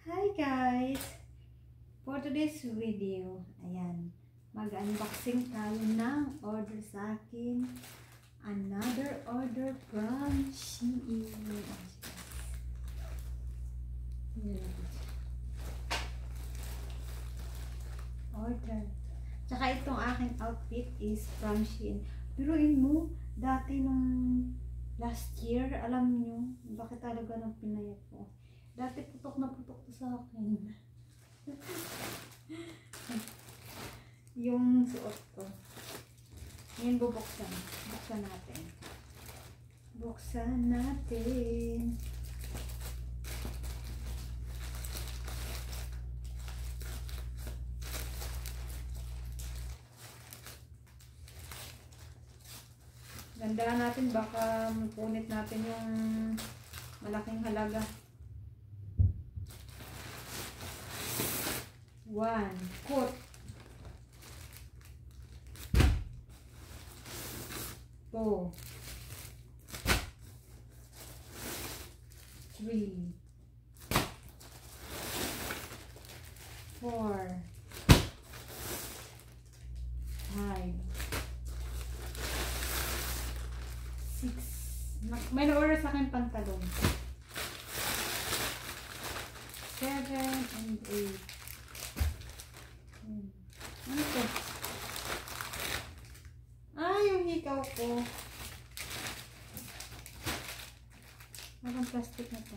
Hi guys! For today's video, ayan, mag-unboxing tayo ng order sa akin. Another order from Shein. Order. Tsaka itong aking outfit is from Shein. Biruin mo, dati nung last year, alam nyo, bakit talaga nang pinayat ko. Dati putok na putok to sa akin. Yung suot ko. Ngayon bubuksan. Buksan natin. Buksan natin. Gandaan natin, baka punit natin yung malaking halaga. 1 coat. 2 3 4 5 6. May na-order sa akin pantalon. 7 and 8. Ano to? Yung hikaw ko. Parang plastic na to.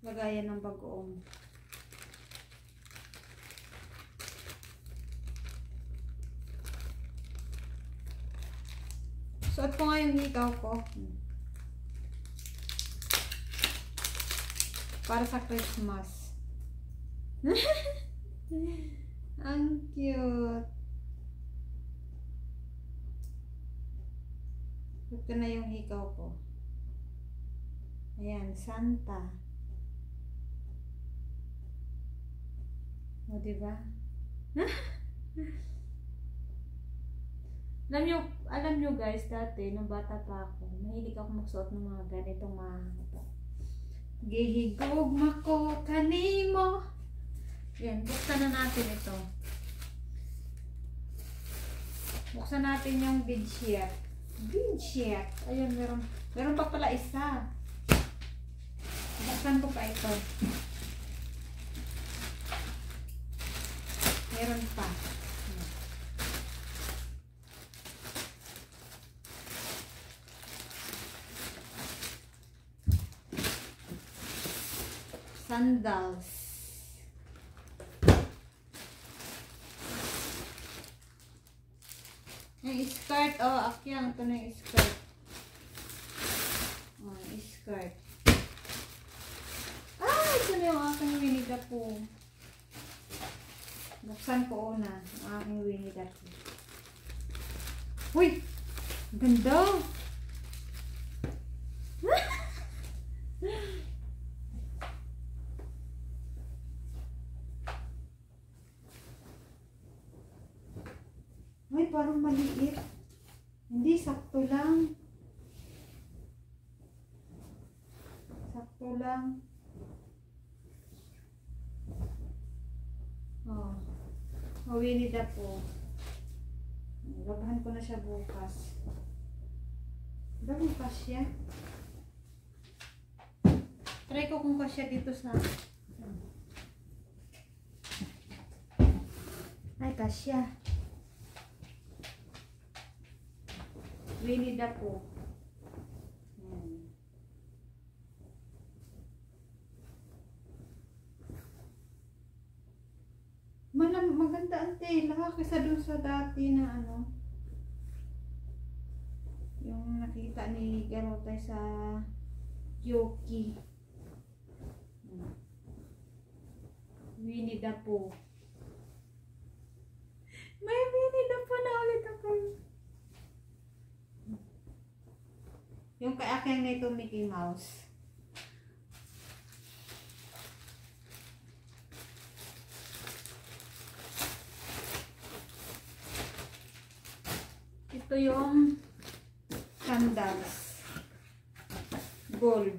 Lagayan ng bagoong. Suot ko nga yung hikaw ko. Para sa Christmas. Ang cute. Ito na yung hikaw ko. Ayan, Santa. O, diba? Alam nyo guys, dati, nung bata pa ako, mahilig ako magsuot ng mga ganitong mga gihigog mako kanimo. Yan, buksan na natin ito. Buksan natin yung bedsheet. Bedsheet. Ayun, meron pa pala isa. Buksan ko pa ito. Meron pa. Sandals. Yung skirt, akyang. Ito na yung skirt. Skirt. Ito na yung aking Winnie the Pooh. Buksan ko una ang aking Winnie the Pooh. Uy! Ganda! Ay, parang maliit. Hindi, sakto lang. Sakto lang. Winnie the Pooh. Labahan ko na siya bukas. Dapat kasya. Try ko kung kasya dito sa... Ay, kasya. Winnie the Pooh. Maganda ang tela kaysa dun sa dati na yung nakita ni Garotay sa Yoki. Winnie the Pooh. May Winnie the Pooh na ulit ako. Yung kay aking nito Mickey Mouse. Ito yung sandals. Gold.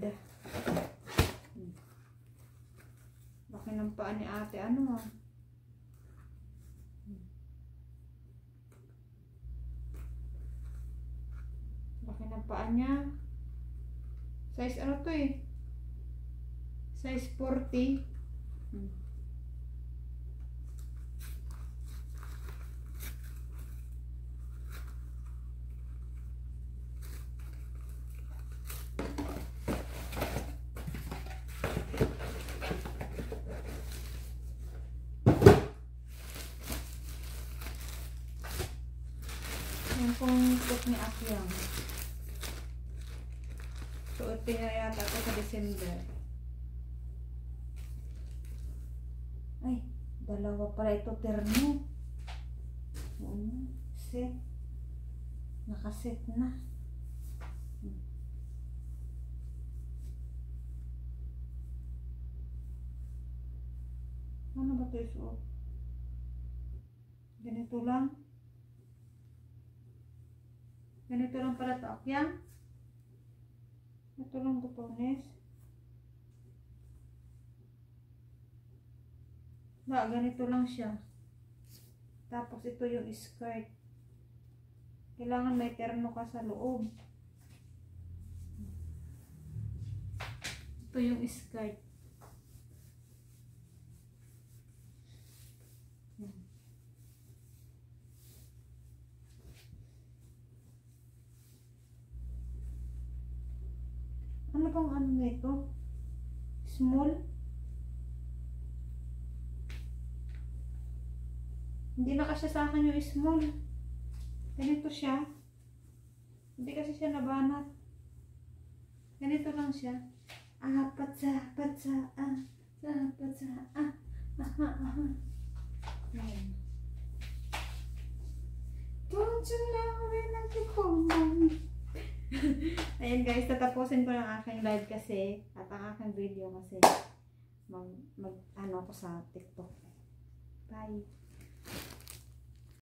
Laki ng paa ni ate. Ano ah? Laki ng paa niya. Size ano to eh? Size 40. Yan pong coat ni Akyang. Suotin niya yata ito sa December. Ay, dalawa pala ito terno. Set. Nakaset na. Ano ba ito isuot? Ganito lang. Ganito lang pala ito, Akyang. Ito lang butones. Ganito lang siya. Tapos ito yung skirt. Kailangan may terno ka sa loob. Ito yung skirt. Ano bang ano nito? Small? Hindi na kasi sa akin yung small. Ganito siya. Hindi kasi siya nabanat. Ganito lang siya. Patsa. Ayan. Don't you know when I get home? Ayan guys, tatapusin ko ng aking live kasi at ang aking video kasi ano ako sa TikTok. Bye!